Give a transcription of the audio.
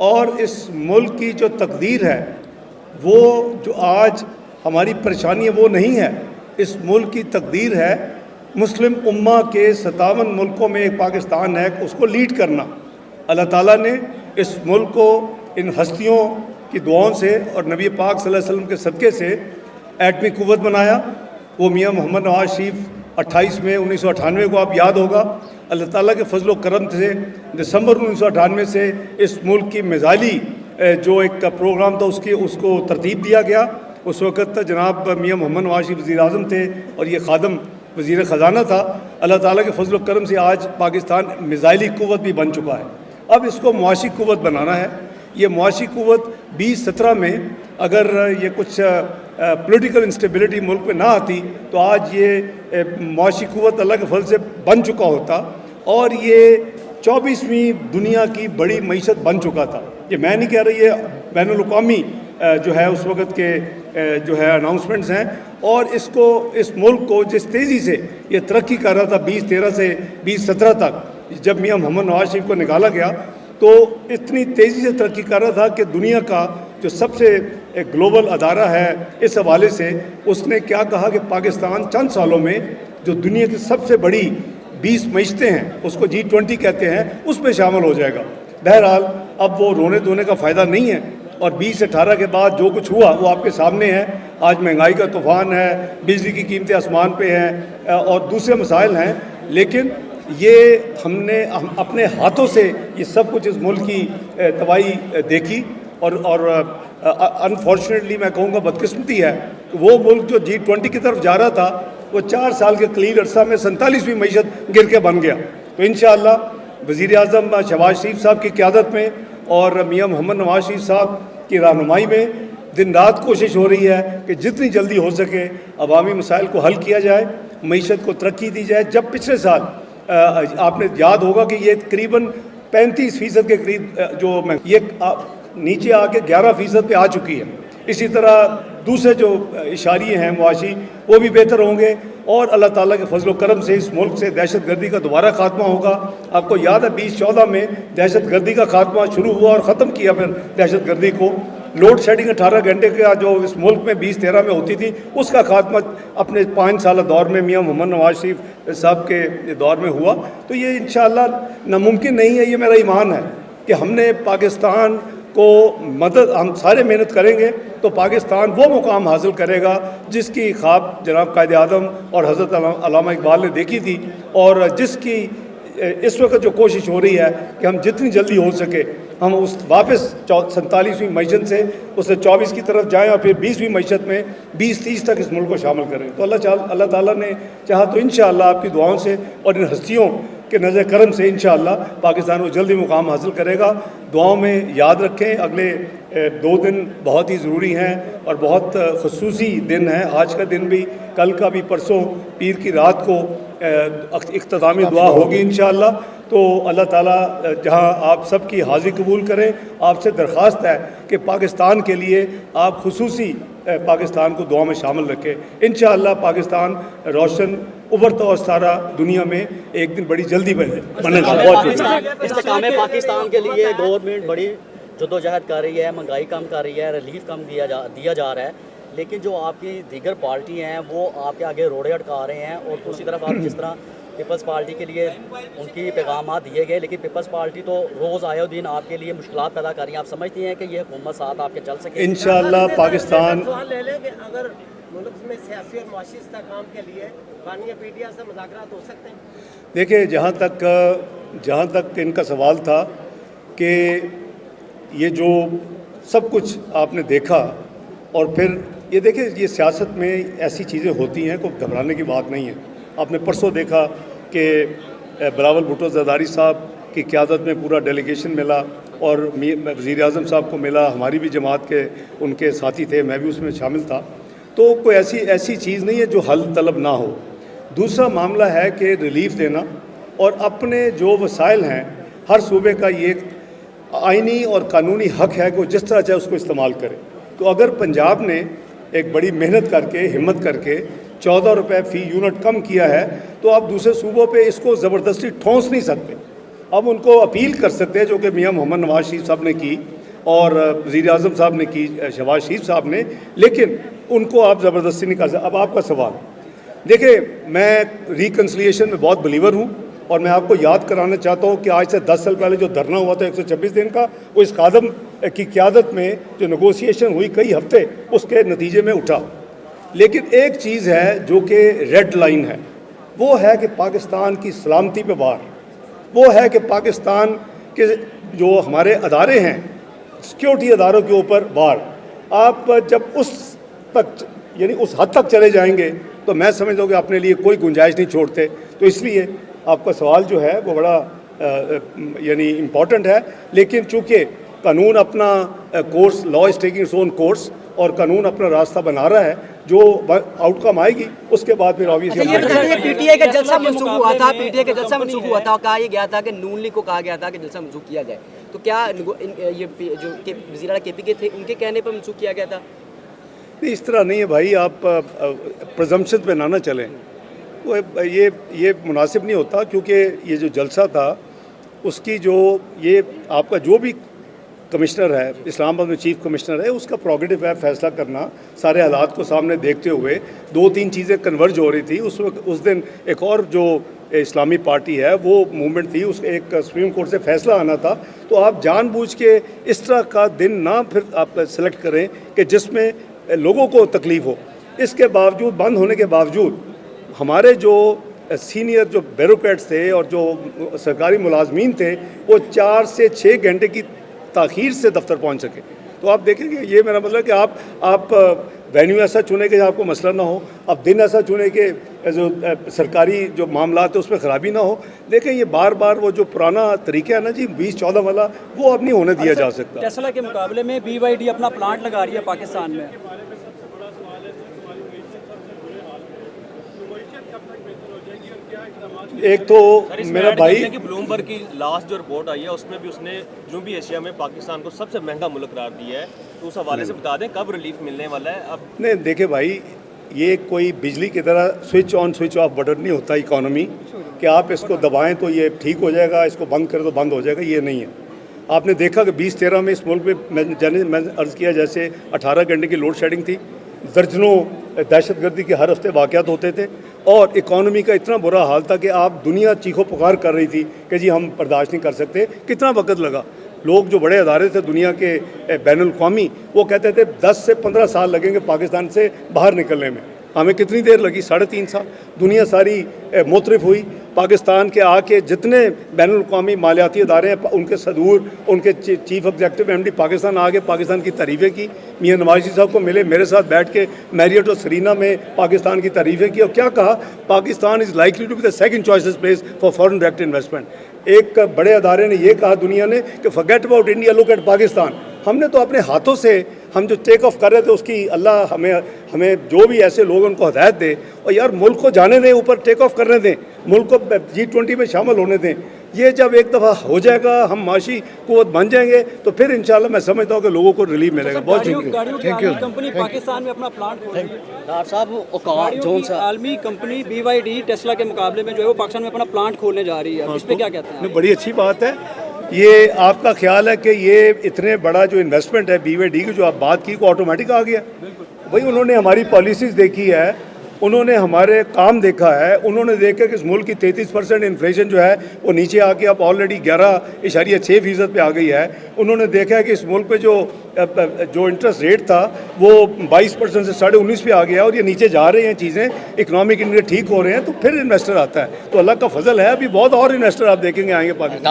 और इस मुल्क की जो तकदीर है, वो जो आज हमारी परेशानी है वो नहीं है। इस मुल्क की तकदीर है मुस्लिम उम्मा के 57 मुल्कों में एक पाकिस्तान है, उसको लीड करना। अल्लाह ताला ने इस मुल्क को इन हस्तियों की दुआओं से और नबी पाक सल्लल्लाहु अलैहि वसल्लम के सदक़े से एटमी कुव्वत बनाया। वो मियाँ मोहम्मद नवाज शरीफ 28 मई 1998 को आप याद होगा, अल्लाह ताला के फजल करम से दिसंबर 1998 से इस मुल्क की मिज़ाइली जो एक प्रोग्राम था उसको तरतीब दिया गया। उस वक़्त जनाब मियाँ मोहम्मद नवाज शरीफ वज़ीर आज़म थे और ये खादम वज़ीर ख़जाना था। अल्लाह ताला के फजल करम से आज पाकिस्तान मिज़ाइली कुव्वत भी बन चुका है। अब इसको मुआशी कुव्वत बनाना है। ये मुआशी कुव्वत 2017 में अगर ये कुछ पॉलिटिकल इंस्टेबिलिटी मुल्क में ना आती तो आज ये मुआशी कुव्वत अल्लाह के फजल से बन चुका होता और ये 24वीं दुनिया की बड़ी मईशत बन चुका था। ये मैं नहीं कह रही, ये बैनुल-अक़वामी जो है उस वक़्त के जो है अनाउंसमेंट्स हैं। और इसको इस मुल्क को जिस तेज़ी से ये तरक्की कर रहा था 2013 से 2017 तक, जब मियाँ मोहम्मद नवाज शरीफ को निकाला गया तो इतनी तेज़ी से तरक्की कर रहा था कि दुनिया का जो सबसे एक ग्लोबल अदारा है इस हवाले से उसने क्या कहा कि पाकिस्तान चंद सालों में जो दुनिया की सबसे बड़ी 20 मईशतें हैं, उसको G20 कहते हैं, उसमें शामिल हो जाएगा। बहरहाल अब वो रोने धोने का फ़ायदा नहीं है और 20 से 18 के बाद जो कुछ हुआ वो आपके सामने है। आज महंगाई का तूफ़ान है, बिजली की कीमतें आसमान पे हैं और दूसरे मसाइल हैं, लेकिन ये हम अपने हाथों से ये सब कुछ इस मुल्क की तबाही देखी और अनफॉर्चुनेटली मैं कहूँगा बदकिस्मती है कि वो मुल्क जो G20 की तरफ जा रहा था वो 4 साल के कलील अरसा में 47वीं मईशत गिर के बन गया। तो इंशाअल्लाह वज़ीर आज़म शहबाज शरीफ साहब की क़यादत में और मियाँ मोहम्मद नवाज शरीफ साहब की रहनुमाई में दिन रात कोशिश हो रही है कि जितनी जल्दी हो सके अवामी मसाइल को हल किया जाए, मईशत को तरक्की दी जाए। जब पिछले साल आपने याद होगा कि ये तकरीबन 35% के करीब जो ये नीचे आके 11% पे आ चुकी है। इसी तरह दूसरे जो इशारे हैं मुआशी वो भी बेहतर होंगे और अल्लाह ताला के फजल करम से इस मुल्क से दहशत गर्दी का दोबारा खात्मा होगा। आपको याद है 2014 में दहशत गर्दी का खात्मा शुरू हुआ और ख़त्म किया फिर दहशत गर्दी को। लोड शेडिंग 18 घंटे का जो इस मुल्क में 2013 में होती थी उसका खात्मा अपने 5 साल दौर में मियाँ मोहम्मद नवाज शरीफ साहब के दौर में हुआ। तो ये इंशाअल्लाह नामुमकिन नहीं है, ये मेरा ईमान है कि हमने पाकिस्तान को मदद, हम सारे मेहनत करेंगे तो पाकिस्तान वो मुकाम हासिल करेगा जिसकी ख्वाब जनाब कायद आज़म और हज़रत अल्लामा इकबाल ने देखी थी और जिसकी इस वक्त जो कोशिश हो रही है कि हम जितनी जल्दी हो सके हम उस वापस 47वीं मईशत से उससे 24 की तरफ जाएं और फिर 20वीं मईशत में 20-30 तक इस मुल्क को शामिल करें। तो अल्लाह ताला ने चाहा तो इंशाअल्लाह आपकी दुआओं से और इन हस्तियों के नज़र करम से इंशाअल्लाह पाकिस्तान को जल्दी मुकाम हासिल करेगा। दुआओं में याद रखें, अगले 2 दिन बहुत ही ज़रूरी हैं और बहुत ख़ुसूसी दिन है। आज का दिन भी, कल का भी, परसों पीर की रात को इख्तितामी दुआ होगी इंशाअल्लाह। तो अल्लाह ताला जहां आप सब की हाज़िरी कबूल करें। आपसे दरख्वास्त है कि पाकिस्तान के लिए आप खुसूसी पाकिस्तान को दुआ में शामिल रखें। इंशाअल्लाह पाकिस्तान रोशन उभरता और सारा दुनिया में एक दिन बड़ी जल्दी बनेगा। बहुत पाकिस्तान के लिए गवर्नमेंट बड़ी जद्दोजहद कर रही है, महंगाई कम कर रही है, रिलीफ कम दिया जा रहा है, लेकिन जो आपकी दीगर पार्टी हैं वो आपके आगे रोड़े अटका रहे हैं। और दूसरी तरफ आप जिस तरह पीपल्स पार्टी के लिए उनकी पैगाम दिए गए, लेकिन पीपल्स पार्टी तो रोज़ आए दिन आपके लिए मुश्किलात पैदा कर रही है। आप समझती हैं कि ये हुकूमत साथ आपके चल सके? इंशाअल्लाह पाकिस्तान अगर मुल्क में सियासी और माशी इस्तेहकाम के लिए बानिया पीटीआई से मुज़ाकरात हो सकते हैं? देखिए, जहाँ तक इनका सवाल था कि ये जो सब कुछ आपने देखा और फिर ये देखिए, ये सियासत में ऐसी चीज़ें होती हैं, कोई घबराने की बात नहीं है। आपने परसों देखा कि बिलावल भुट्टो ज़रदारी साहब की क़यादत में पूरा डेलीगेशन मिला और वज़ीर आज़म साहब को मिला, हमारी भी जमात के उनके साथी थे, मैं भी उसमें शामिल था। तो कोई ऐसी चीज़ नहीं है जो हल तलब ना हो। दूसरा मामला है कि रिलीफ देना और अपने जो वसाइल हैं, हर सूबे का ये आइनी और कानूनी हक है कि वो जिस तरह चाहे उसको इस्तेमाल करे। तो अगर पंजाब ने एक बड़ी मेहनत करके, हिम्मत करके 14 रुपये फ़ी यूनिट कम किया है तो आप दूसरे सूबों पे इसको ज़बरदस्ती ठोंस नहीं सकते। अब उनको अपील कर सकते हैं, जो कि मियाँ मोहम्मद नवाज शरीफ साहब ने की और वज़ीर आज़म साहब ने की, शहबाज शरीफ साहब ने, लेकिन उनको आप ज़बरदस्ती नहीं कर सकते। अब आपका सवाल देखिए, मैं रिकन्सिलिएशन में बहुत बिलीवर हूँ और मैं आपको याद कराना चाहता हूँ कि आज से 10 साल पहले जो धरना हुआ था 126 दिन का, वो इस कादम की क़यादत में जो नेगोशिएशन हुई कई हफ्ते, उसके नतीजे में उठा। लेकिन एक चीज़ है जो कि रेड लाइन है, वो है कि पाकिस्तान की सलामती पे वार, वो है कि पाकिस्तान के जो हमारे अदारे हैं, सिक्योरिटी अदारों के ऊपर वार। आप जब उस तक यानी उस हद तक चले जाएंगे तो मैं समझता हूँ कि अपने लिए कोई गुंजाइश नहीं छोड़ते। तो इसलिए आपका सवाल जो है वो बड़ा यानी इम्पॉर्टेंट है, लेकिन चूँकि कानून अपना course, law is taking its own course, और कानून अपना रास्ता बना रहा है, जो आउटकम आएगी उसके बाद फिर ऑब्वियसली पीटीआई का जलसा मनसूख हुआ था, पीटीआई का जलसा मनसूख हुआ था और कहा गया था कि नून लीग को कहा गया था कि जलसा मनसूख किया जाए। तो क्या ये जो वज़ीर आला केपी के थे उनके कहने पर मनसूख किया गया था? नहीं, इस तरह नहीं है भाई, आप प्रजम्पशन पे ना चलें, वो ये मुनासिब नहीं होता। क्योंकि ये जो जलसा था उसकी जो ये आपका जो भी कमिश्नर है, इस्लामाबाद में चीफ कमिश्नर है, उसका प्रोगेटिव है फैसला करना सारे हालात को सामने देखते हुए। 2-3 चीज़ें कन्वर्ज हो रही थी उस दिन। एक और जो इस्लामी पार्टी है वो मूवमेंट थी, उसके एक सुप्रीम कोर्ट से फैसला आना था। तो आप जानबूझ के इस तरह का दिन ना फिर आप सेलेक्ट करें कि जिसमें लोगों को तकलीफ़ हो। इसके बावजूद, बंद होने के बावजूद, हमारे जो सीनियर जो ब्यूरोक्रेट्स थे और जो सरकारी मुलाजमीन थे, वो 4 से 6 घंटे की ताख़ीर से दफ्तर पहुंच सके। तो आप देखेंगे, ये मेरा मतलब कि आप वेन्यू ऐसा चुने कि आपको मसला ना हो, अब दिन ऐसा चुने कि जो सरकारी जो मामला है उसमें ख़राबी ना हो। देखें, ये बार बार वो जो पुराना तरीका है ना जी 2014 वाला, वो अब नहीं होने दिया जा सकता। टेस्ला के मुकाबले में BYD अपना प्लांट लगा रही है पाकिस्तान में। एक तो मेरा भाई ब्लूमबर्ग की लास्ट जो रिपोर्ट आई है उसमें भी उसने जनूबी एशिया में पाकिस्तान को सबसे महंगा मुल्क करार दिया है। तो उस हवाले से बता दें कब रिलीफ मिलने वाला है? अब नहीं, देखे भाई, ये कोई बिजली की तरह switch on switch off button नहीं होता इकॉनमी कि आप इसको दबाएं तो ये ठीक हो जाएगा, इसको बंद करें तो बंद हो जाएगा, ये नहीं है। आपने देखा कि 2013 में इस मुल्क में मैंने अर्ज़ किया जैसे 18 घंटे की लोड शेडिंग थी, दर्जनों दहशतगर्दी के हर हफ्ते वाक़यात होते थे और इकॉनमी का इतना बुरा हाल था कि आप दुनिया चीखो पुकार कर रही थी कि जी हम बर्दाश्त नहीं कर सकते। कितना वक्त लगा, लोग जो बड़े अदारे थे दुनिया के बैनुल अक़वामी, वो कहते थे 10 से 15 साल लगेंगे पाकिस्तान से बाहर निकलने में। हमें कितनी देर लगी? 3.5 साल। दुनिया सारी मुतरिफ़ हुई। पाकिस्तान के आके जितने बैनुल अक़वामी मालियाती अदारे हैं, उनके सदूर, उनके चीफ एग्जीक्यूटिव MD पाकिस्तान आ गए, पाकिस्तान की तारीफ़ें की। मियाँ नवाज शरीफ साहब को मिले, मेरे साथ बैठ के मैरियट और सरीना में पाकिस्तान की तारीफ़ें की और क्या कहा, Pakistan is likely to be the second choices place for foreign direct investment. एक बड़े अदारे ने ये कहा दुनिया ने कि forget about India, look at Pakistan. हमने तो अपने हाथों से हम जो टेक ऑफ कर रहे थे उसकी अल्लाह हमें जो भी ऐसे लोग उनको हिदायत दे, और यार मुल्क को जाने दें, ऊपर टेक ऑफ करने दें, मुल्क को G20 में शामिल होने दें। ये जब एक दफ़ा हो जाएगा, हम माशी कुव्वत बन जाएंगे, तो फिर इंशाल्लाह मैं समझता हूँ कि लोगों को रिलीफ मिलेगा। बहुत शुक्रिया। कंपनी पाकिस्तान में अपना प्लांट खोल रही है। डॉक्टर साहब, जोन सा आलमी कंपनी BYD टेस्ला के मुकाबले में जो है वो पाकिस्तान में अपना प्लांट खोलने जा रही है, इस पे क्या कहते हैं? बड़ी अच्छी बात है। ये आपका ख्याल है कि ये इतने बड़ा जो इन्वेस्टमेंट है BYD की जो आप बात की, को ऑटोमेटिक आ गया? भाई उन्होंने हमारी पॉलिसीज़ देखी है, उन्होंने हमारे काम देखा है, उन्होंने देखा कि इस मुल्क की 33% इन्फ्लेशन जो है वो नीचे आके अब ऑलरेडी 11.6% पे आ गई है। उन्होंने देखा है कि इस मुल्क पे जो इंटरेस्ट रेट था वो 22% से 19.5 पे आ गया और ये नीचे जा रहे हैं चीज़ें, इकनॉमिक इनके ठीक हो रहे हैं, तो फिर इन्वेस्टर आता है। तो अल्लाह का फजल है, अभी बहुत और इन्वेस्टर आप देखेंगे आएंगे पाकिस्तान।